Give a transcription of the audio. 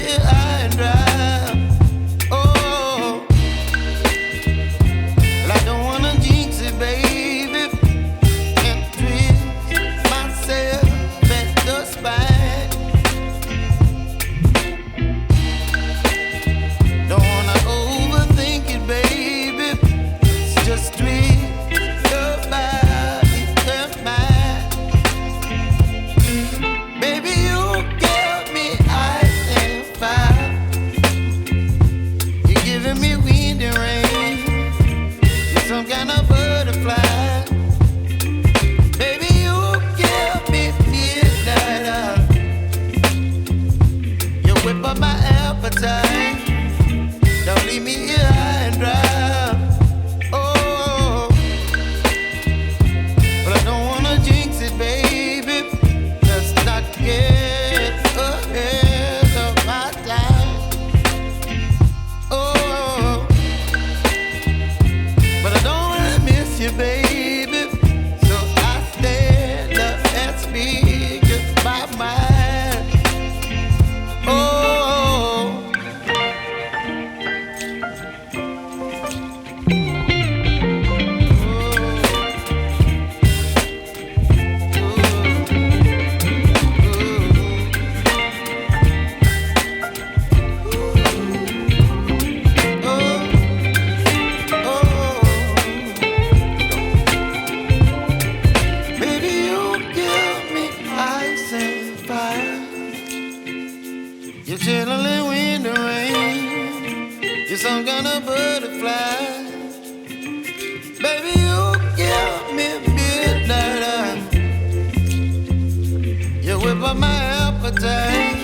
here high and dry. Oh, well, I don't wanna jinx it, baby, and twist myself at the spine. Don't wanna overthink it, baby. It's just twist your body and mine. Baby, you give me ice and fire. You're giving me wind and rain. You're some kind of butterfly. Baby, you give me midnight. You whip up my appetite. Don't leave me here high and dry. Oh, but I don't wanna jinx it, baby. Let's not get ahead of my time. Oh, but I don't wanna miss you, baby. So I stand up and speak just my mind. Oh. Baby, you give me ice and fire. You're chilling wind and rain. You're some kind of butterfly. Baby, you give me midnight. You whip up my appetite.